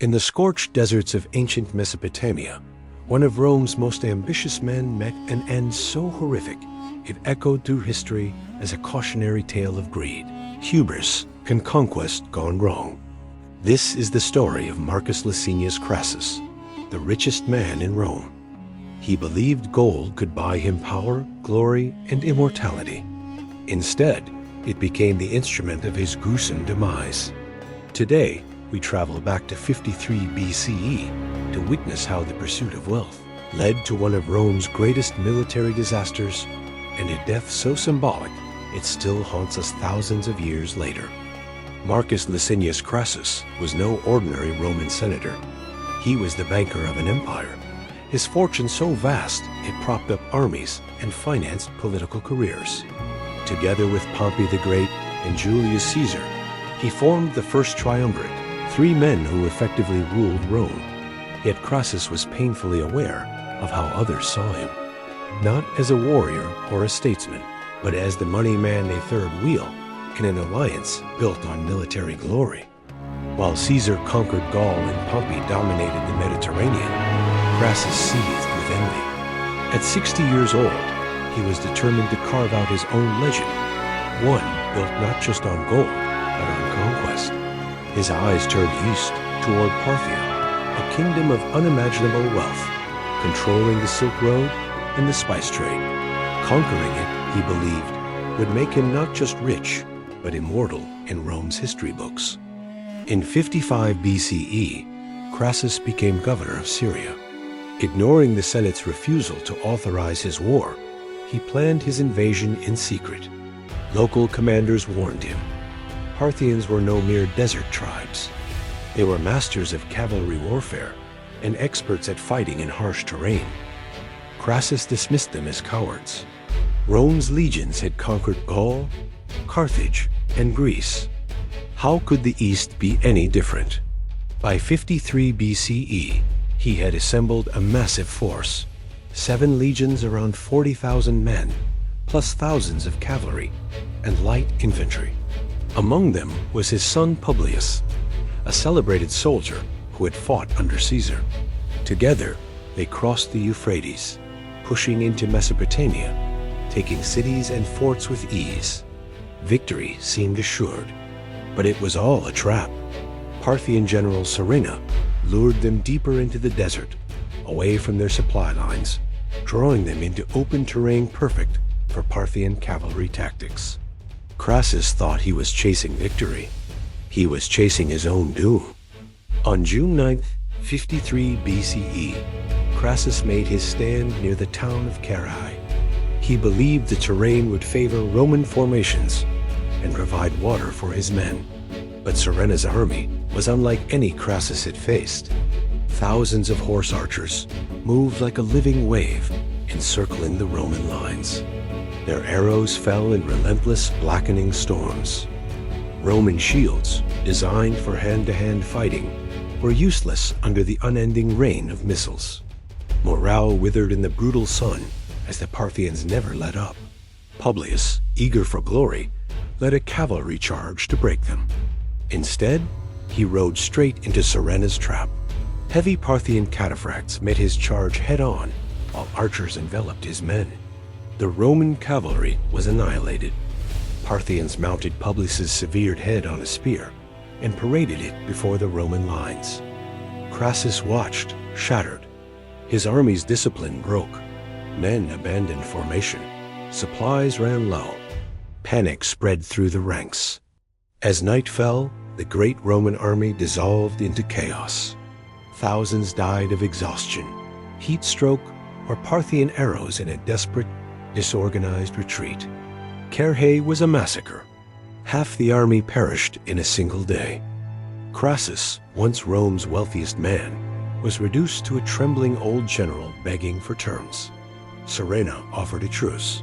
In the scorched deserts of ancient Mesopotamia, one of Rome's most ambitious men met an end so horrific it echoed through history as a cautionary tale of greed, hubris, and conquest gone wrong. This is the story of Marcus Licinius Crassus, the richest man in Rome. He believed gold could buy him power, glory, and immortality. Instead, it became the instrument of his gruesome demise. Today, we travel back to 53 B.C.E. to witness how the pursuit of wealth led to one of Rome's greatest military disasters and a death so symbolic it still haunts us thousands of years later. Marcus Licinius Crassus was no ordinary Roman senator. He was the banker of an empire. His fortune so vast it propped up armies and financed political careers. Together with Pompey the Great and Julius Caesar, he formed the first triumvirate, three men who effectively ruled Rome. Yet Crassus was painfully aware of how others saw him, not as a warrior or a statesman, but as the money man, a third wheel in an alliance built on military glory. While Caesar conquered Gaul and Pompey dominated the Mediterranean, Crassus seethed with envy. At 60 years old, he was determined to carve out his own legend, one built not just on gold, but on conquest. His eyes turned east toward Parthia, a kingdom of unimaginable wealth, controlling the Silk Road and the spice trade. Conquering it, he believed, would make him not just rich, but immortal in Rome's history books. In 55 B.C.E., Crassus became governor of Syria. Ignoring the Senate's refusal to authorize his war, he planned his invasion in secret. Local commanders warned him. Parthians were no mere desert tribes. They were masters of cavalry warfare and experts at fighting in harsh terrain. Crassus dismissed them as cowards. Rome's legions had conquered Gaul, Carthage, and Greece. How could the East be any different? By 53 B.C.E., he had assembled a massive force, 7 legions around 40,000 men, plus thousands of cavalry and light infantry. Among them was his son Publius, a celebrated soldier who had fought under Caesar. Together, they crossed the Euphrates, pushing into Mesopotamia, taking cities and forts with ease. Victory seemed assured, but it was all a trap. Parthian General Surena lured them deeper into the desert, away from their supply lines, drawing them into open terrain perfect for Parthian cavalry tactics. Crassus thought he was chasing victory. He was chasing his own doom. On June 9th, 53 B.C.E., Crassus made his stand near the town of Carrhae. He believed the terrain would favor Roman formations and provide water for his men. But Surena's army was unlike any Crassus had faced. Thousands of horse archers moved like a living wave, encircling the Roman lines. Their arrows fell in relentless, blackening storms. Roman shields, designed for hand-to-hand fighting, were useless under the unending rain of missiles. Morale withered in the brutal sun as the Parthians never let up. Publius, eager for glory, led a cavalry charge to break them. Instead, he rode straight into Surena's trap. Heavy Parthian cataphracts met his charge head-on, while archers enveloped his men. The Roman cavalry was annihilated. Parthians mounted Publius's severed head on a spear and paraded it before the Roman lines. Crassus watched, shattered. His army's discipline broke. Men abandoned formation. Supplies ran low. Panic spread through the ranks. As night fell, the great Roman army dissolved into chaos. Thousands died of exhaustion, heat stroke, or Parthian arrows in a desperate, disorganized retreat. Carrhae was a massacre. Half the army perished in a single day. Crassus, once Rome's wealthiest man, was reduced to a trembling old general begging for terms. Surena offered a truce.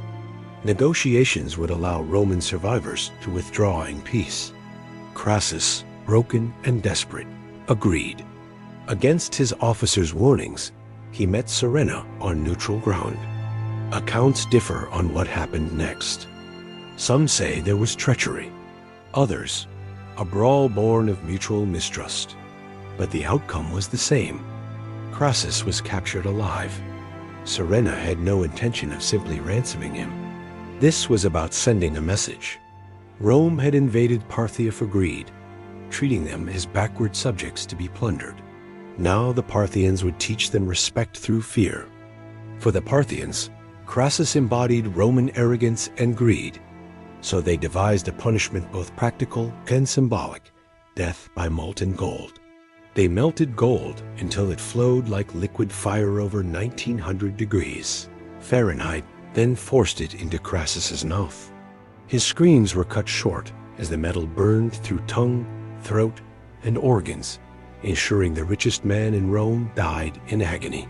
Negotiations would allow Roman survivors to withdraw in peace. Crassus, broken and desperate, agreed. Against his officers' warnings, he met Surena on neutral ground. Accounts differ on what happened next. Some say there was treachery. Others, a brawl born of mutual mistrust. But the outcome was the same. Crassus was captured alive. Surena had no intention of simply ransoming him. This was about sending a message. Rome had invaded Parthia for greed, treating them as backward subjects to be plundered. Now the Parthians would teach them respect through fear. For the Parthians, Crassus embodied Roman arrogance and greed, so they devised a punishment both practical and symbolic: death by molten gold. They melted gold until it flowed like liquid fire over 1900 degrees Fahrenheit, then forced it into Crassus's mouth. His screams were cut short as the metal burned through tongue, throat, and organs, ensuring the richest man in Rome died in agony.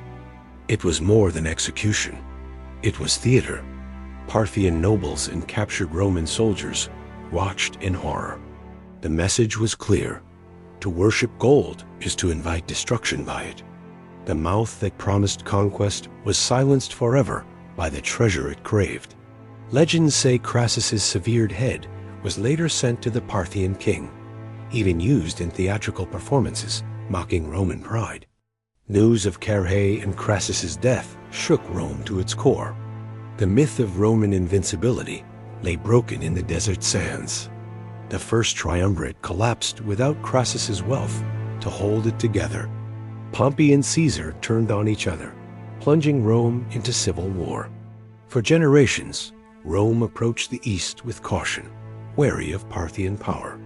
It was more than execution. It was theater. Parthian nobles and captured Roman soldiers watched in horror. The message was clear. To worship gold is to invite destruction by it. The mouth that promised conquest was silenced forever by the treasure it craved. Legends say Crassus's severed head was later sent to the Parthian king, even used in theatrical performances, mocking Roman pride. News of Carrhae and Crassus's death shook Rome to its core. The myth of Roman invincibility lay broken in the desert sands. The first triumvirate collapsed without Crassus's wealth to hold it together. Pompey and Caesar turned on each other, plunging Rome into civil war. For generations, Rome approached the east with caution, wary of Parthian power.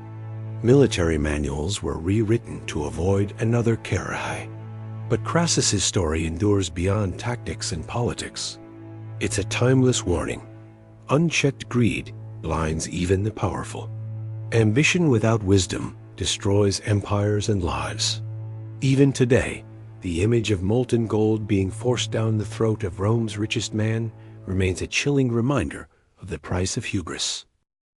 Military manuals were rewritten to avoid another Carrhae. But Crassus's story endures beyond tactics and politics. It's a timeless warning. Unchecked greed blinds even the powerful. Ambition without wisdom destroys empires and lives. Even today, the image of molten gold being forced down the throat of Rome's richest man remains a chilling reminder of the price of hubris.